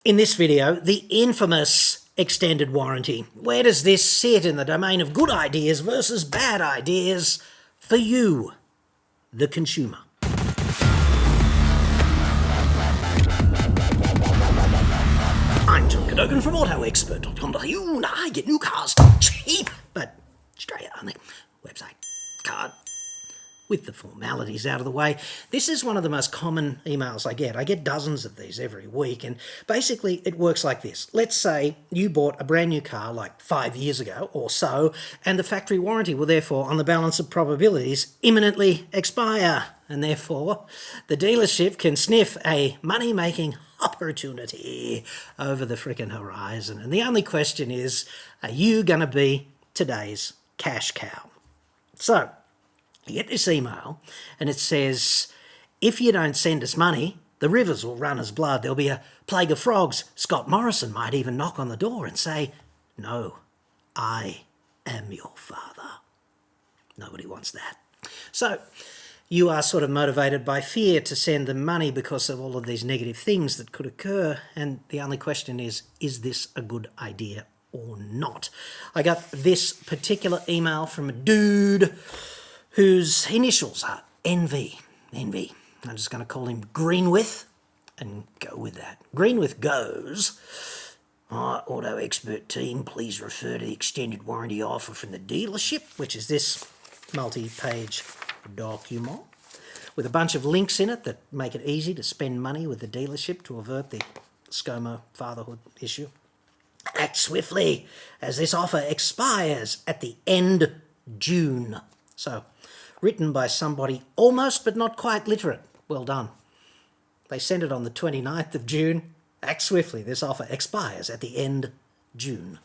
In this video, the infamous extended warranty. Where does this sit in the domain of good ideas versus bad ideas for you, the consumer? I'm John Cadogan from AutoExpert.com.au, and I get new cars cheap, but Australia only. Website, card, with the formalities out of the way. This is one of the most common emails I get. I get dozens of these every week, and basically it works like this. Let's say you bought a brand new car like 5 years ago or so, and the factory warranty will therefore, on the balance of probabilities, imminently expire, and therefore the dealership can sniff a money-making opportunity over the frickin' horizon. And the only question is, are you going to be today's cash cow? So, you get this email and it says, if you don't send us money, the rivers will run as blood. There'll be a plague of frogs. Scott Morrison might even knock on the door and say, no, I am your father. Nobody wants that. So you are sort of motivated by fear to send them money because of all of these negative things that could occur. And the only question is this a good idea or not? I got this particular email from a dude whose initials are Envy. Envy. I'm just going to call him Greenwith and go with that. Greenwith goes, Auto Expert team, please refer to the extended warranty offer from the dealership, which is this multi-page document with a bunch of links in it that make it easy to spend money with the dealership to avert the ScoMo fatherhood issue. Act swiftly as this offer expires at the end June. So, written by somebody almost but not quite literate. Well done. They sent it on the 29th of June. Act swiftly. This offer expires at the end June.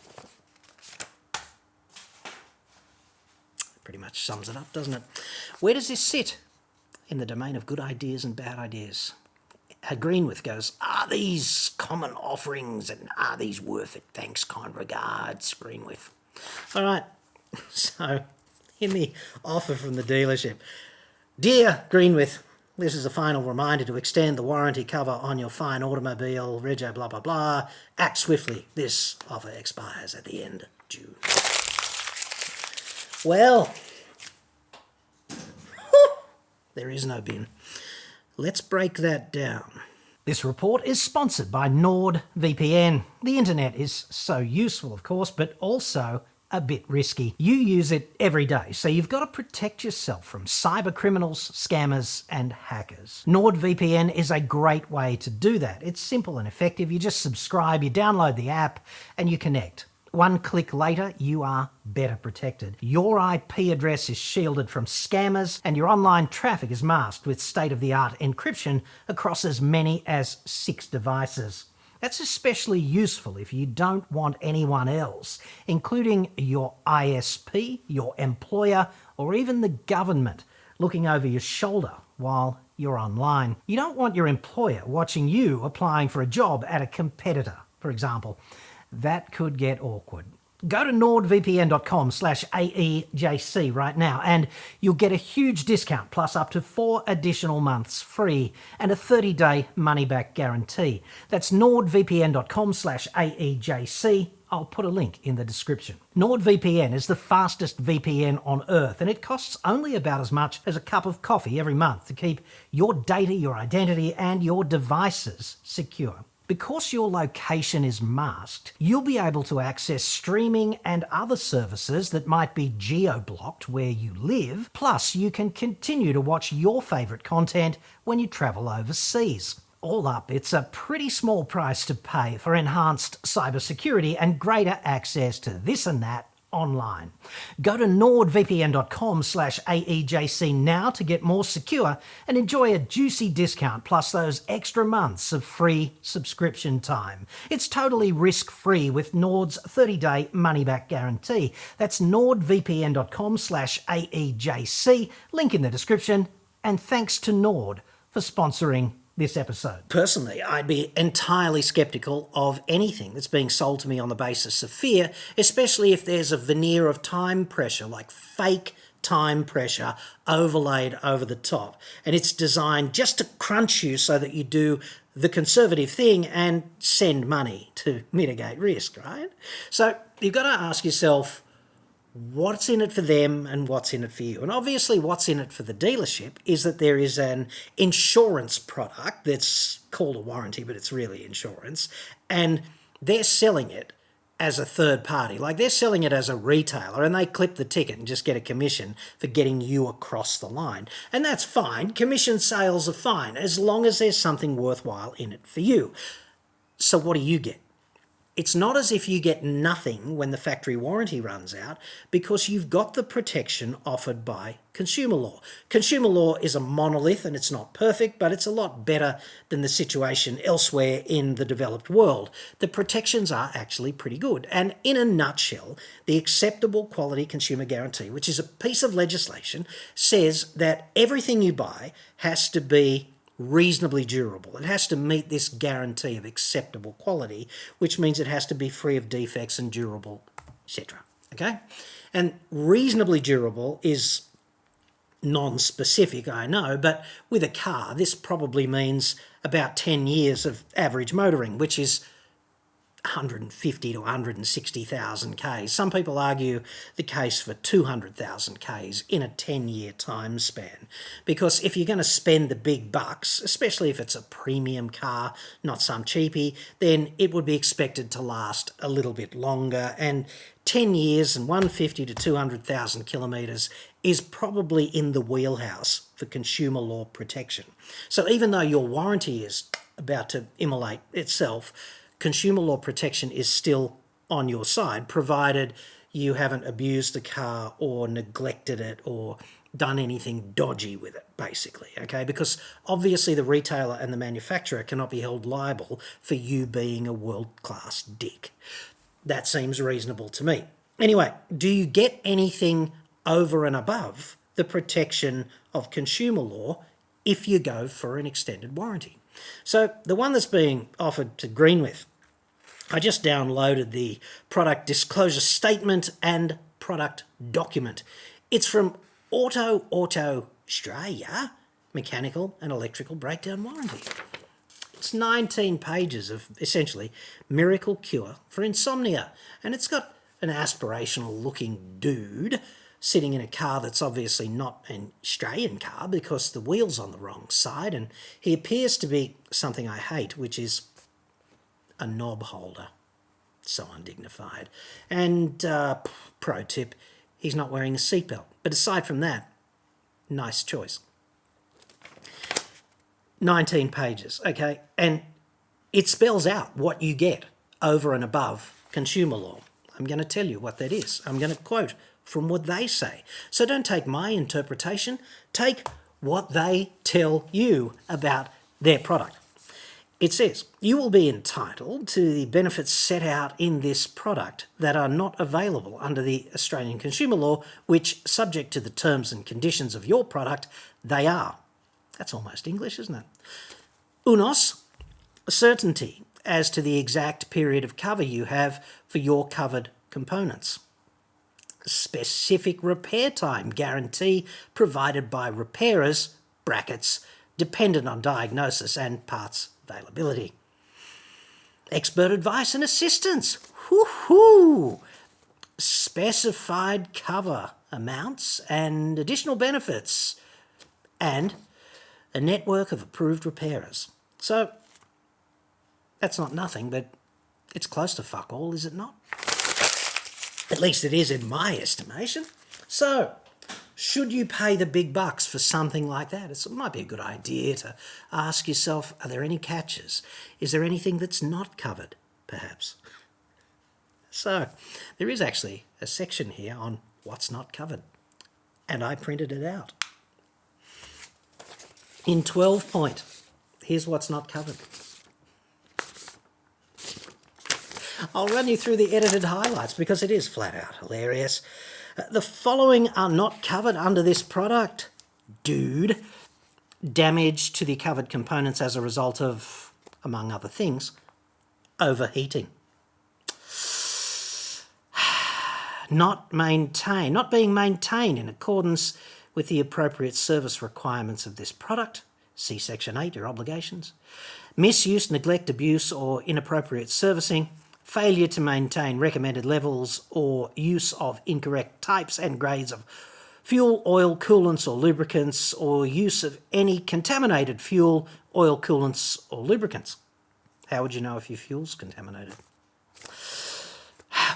Pretty much sums it up, doesn't it? Where does this sit in the domain of good ideas and bad ideas? Greenwith goes, are these common offerings and are these worth it? Thanks, kind regards, Greenwith. All right, so in the offer from the dealership, dear Greenwith, this is a final reminder to extend the warranty cover on your fine automobile, rego, blah, blah, blah. Act swiftly. This offer expires at the end of June. Well, there is no bin. Let's break that down. This report is sponsored by NordVPN. The internet is so useful, of course, but also a bit risky. You use it every day, so you've got to protect yourself from cyber criminals, scammers, and hackers. NordVPN is a great way to do that. It's simple and effective. You just subscribe, you download the app, and you connect. One click later, you are better protected. Your IP address is shielded from scammers, and your online traffic is masked with state-of-the-art encryption across as many as 6 devices. That's especially useful if you don't want anyone else, including your ISP, your employer, or even the government, looking over your shoulder while you're online. You don't want your employer watching you applying for a job at a competitor, for example. That could get awkward. Go to nordvpn.com/AEJC right now and you'll get a huge discount plus up to 4 additional months free and a 30-day money-back guarantee. That's nordvpn.com/AEJC. I'll put a link in the description. NordVPN is the fastest VPN on Earth and it costs only about as much as a cup of coffee every month to keep your data, your identity and your devices secure. Because your location is masked, you'll be able to access streaming and other services that might be geo-blocked where you live, plus you can continue to watch your favourite content when you travel overseas. All up, it's a pretty small price to pay for enhanced cybersecurity and greater access to this and that online. Go to nordvpn.com/AEJC now to get more secure and enjoy a juicy discount plus those extra months of free subscription time. It's totally risk-free with Nord's 30-day money-back guarantee. That's nordvpn.com/AEJC, link in the description, and thanks to Nord for sponsoring this episode. Personally, I'd be entirely skeptical of anything that's being sold to me on the basis of fear, especially if there's a veneer of time pressure, like fake time pressure overlaid over the top. And it's designed just to crunch you so that you do the conservative thing and send money to mitigate risk, right? So you've got to ask yourself, what's in it for them and what's in it for you? And obviously what's in it for the dealership is that there is an insurance product that's called a warranty, but it's really insurance, and they're selling it as a third party. Like, they're selling it as a retailer, and they clip the ticket and just get a commission for getting you across the line. And that's fine. Commission sales are fine as long as there's something worthwhile in it for you. So what do you get? It's not as if you get nothing when the factory warranty runs out, because you've got the protection offered by consumer law. Consumer law is a monolith and it's not perfect, but it's a lot better than the situation elsewhere in the developed world. The protections are actually pretty good. And in a nutshell, the Acceptable Quality Consumer Guarantee, which is a piece of legislation, says that everything you buy has to be reasonably durable. It has to meet this guarantee of acceptable quality, which means it has to be free of defects and durable, etc. Okay? And reasonably durable is non-specific, I know, but with a car, this probably means about 10 years of average motoring, which is 150 to 160,000 Ks. Some people argue the case for 200,000 Ks in a 10-year time span. Because if you're going to spend the big bucks, especially if it's a premium car, not some cheapie, then it would be expected to last a little bit longer. And 10 years and 150 to 200,000 kilometres is probably in the wheelhouse for consumer law protection. So even though your warranty is about to immolate itself, consumer law protection is still on your side, provided you haven't abused the car or neglected it or done anything dodgy with it, basically, okay? Because obviously the retailer and the manufacturer cannot be held liable for you being a world-class dick. That seems reasonable to me. Anyway, do you get anything over and above the protection of consumer law if you go for an extended warranty? So the one that's being offered to Greenwith, I just downloaded the product disclosure statement and product document. It's from Auto Australia, mechanical and electrical breakdown warranty. It's 19 pages of essentially miracle cure for insomnia. And it's got an aspirational looking dude sitting in a car that's obviously not an Australian car because the wheel's on the wrong side, and he appears to be something I hate, which is a knob holder. So undignified. And pro tip, he's not wearing a seatbelt. But aside from that, nice choice. 19 pages, okay? And it spells out what you get over and above consumer law. I'm going to tell you what that is. I'm going to quote from what they say. So don't take my interpretation, take what they tell you about their product. It says, you will be entitled to the benefits set out in this product that are not available under the Australian consumer law, which, subject to the terms and conditions of your product, they are. That's almost English, isn't it? Unos, certainty as to the exact period of cover you have for your covered components. Specific repair time guarantee provided by repairers, brackets, dependent on diagnosis and parts availability. Expert advice and assistance. Woohoo! Specified cover amounts and additional benefits. And a network of approved repairers. So, that's not nothing, but it's close to fuck all, is it not? At least it is in my estimation. So, should you pay the big bucks for something like that? It might be a good idea to ask yourself, are there any catches? Is there anything that's not covered, perhaps? So, there is actually a section here on what's not covered. And I printed it out. In 12 point, here's what's not covered. I'll run you through the edited highlights because it is flat out hilarious. The following are not covered under this product. Dude, damage to the covered components as a result of, among other things, overheating. Not being maintained in accordance with the appropriate service requirements of this product, See Section 8, your obligations. Misuse, neglect, abuse or inappropriate servicing, failure to maintain recommended levels or use of incorrect types and grades of fuel, oil, coolants or lubricants, or use of any contaminated fuel, oil, coolants or lubricants. How would you know if your fuel's contaminated?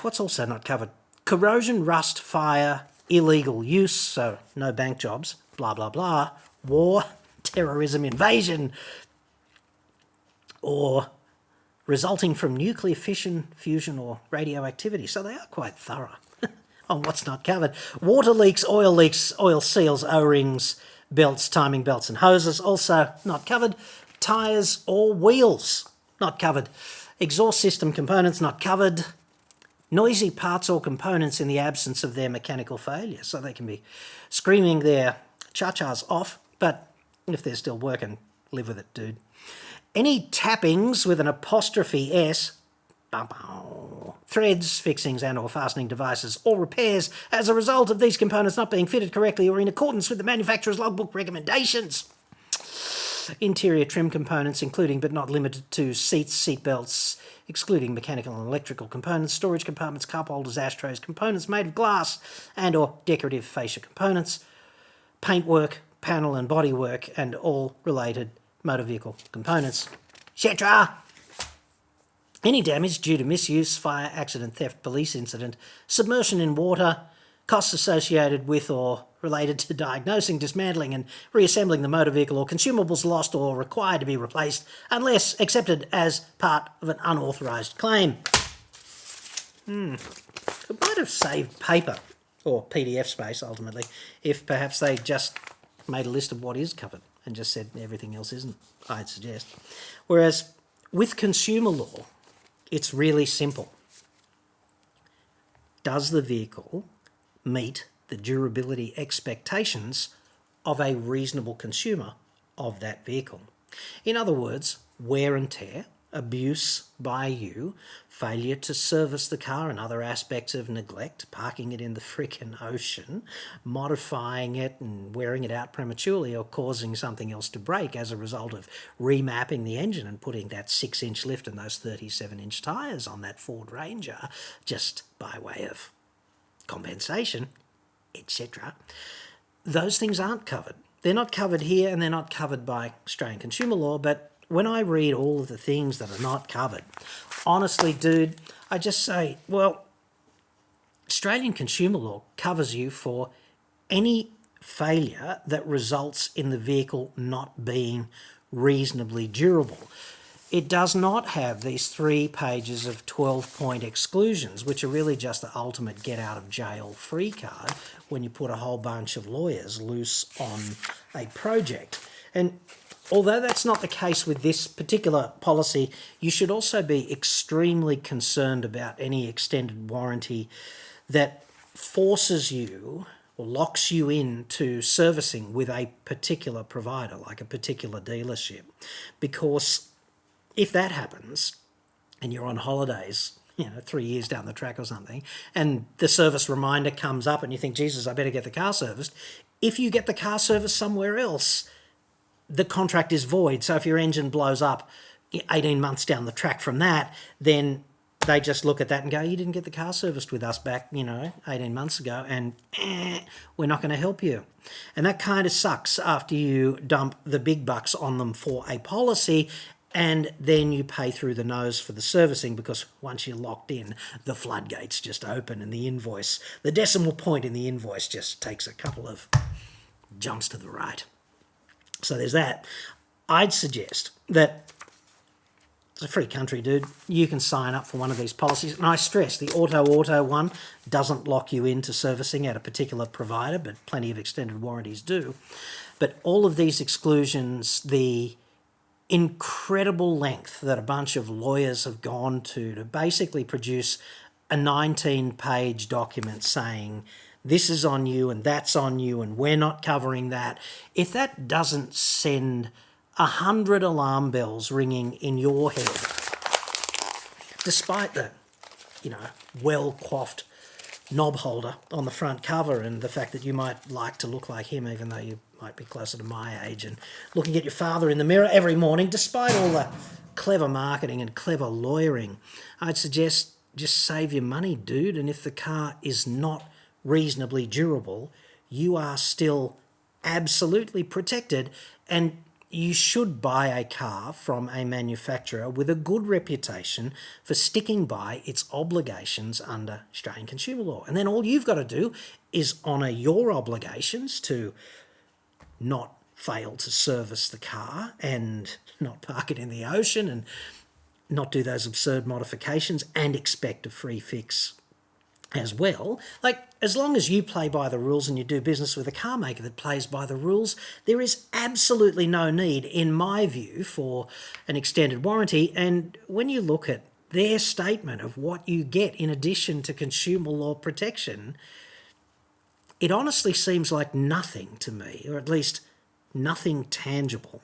What's also not covered? Corrosion, rust, fire, illegal use, so no bank jobs, blah, blah, blah, war, terrorism, invasion, or resulting from nuclear fission, fusion or radioactivity. So they are quite thorough on what's not covered. Water leaks, oil seals, O-rings, belts, timing belts and hoses, also not covered. Tyres or wheels, not covered. Exhaust system components, not covered. Noisy parts or components in the absence of their mechanical failure. So they can be screaming their cha-chas off, but if they're still working, live with it, dude. Any tappings with an apostrophe S, threads, fixings and or fastening devices or repairs as a result of these components not being fitted correctly or in accordance with the manufacturer's logbook recommendations. Interior trim components, including but not limited to seats, seat belts, excluding mechanical and electrical components, storage compartments, cup holders, ashtrays, components made of glass and or decorative fascia components, paintwork, panel and bodywork, and all related motor vehicle components, etc. Any damage due to misuse, fire, accident, theft, police incident, submersion in water, costs associated with or related to diagnosing, dismantling and reassembling the motor vehicle, or consumables lost or required to be replaced unless accepted as part of an unauthorised claim. It might have saved paper, or PDF space ultimately, if perhaps they just made a list of what is covered and just said everything else isn't, I'd suggest. Whereas with consumer law, it's really simple. Does the vehicle meet the durability expectations of a reasonable consumer of that vehicle? In other words, wear and tear, abuse by you, failure to service the car and other aspects of neglect, parking it in the frickin' ocean, modifying it and wearing it out prematurely, or causing something else to break as a result of remapping the engine and putting that 6-inch lift and those 37-inch tyres on that Ford Ranger just by way of compensation, etc. Those things aren't covered. They're not covered here and they're not covered by Australian consumer law, but when I read all of the things that are not covered, honestly, dude, I just say, well, Australian consumer law covers you for any failure that results in the vehicle not being reasonably durable. It does not have these 3 pages of 12-point exclusions, which are really just the ultimate get-out-of-jail-free card when you put a whole bunch of lawyers loose on a project. And although that's not the case with this particular policy, you should also be extremely concerned about any extended warranty that forces you or locks you into servicing with a particular provider, like a particular dealership. Because if that happens and you're on holidays, 3 years down the track or something, and the service reminder comes up and you think, Jesus, I better get the car serviced. If you get the car serviced somewhere else, the contract is void. So if your engine blows up 18 months down the track from that, then they just look at that and go, you didn't get the car serviced with us back, 18 months ago, and we're not going to help you. And that kind of sucks after you dump the big bucks on them for a policy, and then you pay through the nose for the servicing, because once you're locked in, the floodgates just open and the decimal point in the invoice just takes a couple of jumps to the right. So there's that. I'd suggest that it's a free country, dude. You can sign up for one of these policies. And I stress, the auto one doesn't lock you into servicing at a particular provider, but plenty of extended warranties do. But all of these exclusions, the incredible length that a bunch of lawyers have gone to basically produce a 19-page document saying this is on you and that's on you and we're not covering that. If that doesn't send 100 alarm bells ringing in your head, despite the, well-coiffed knob holder on the front cover and the fact that you might like to look like him even though you might be closer to my age and looking at your father in the mirror every morning, despite all the clever marketing and clever lawyering, I'd suggest just save your money, dude. And if the car is not reasonably durable, you are still absolutely protected, and you should buy a car from a manufacturer with a good reputation for sticking by its obligations under Australian consumer law. And then all you've got to do is honour your obligations to not fail to service the car and not park it in the ocean and not do those absurd modifications and expect a free fix as well. Like, as long as you play by the rules and you do business with a car maker that plays by the rules, there is absolutely no need, in my view, for an extended warranty. And when you look at their statement of what you get in addition to consumer law protection, it honestly seems like nothing to me, or at least nothing tangible.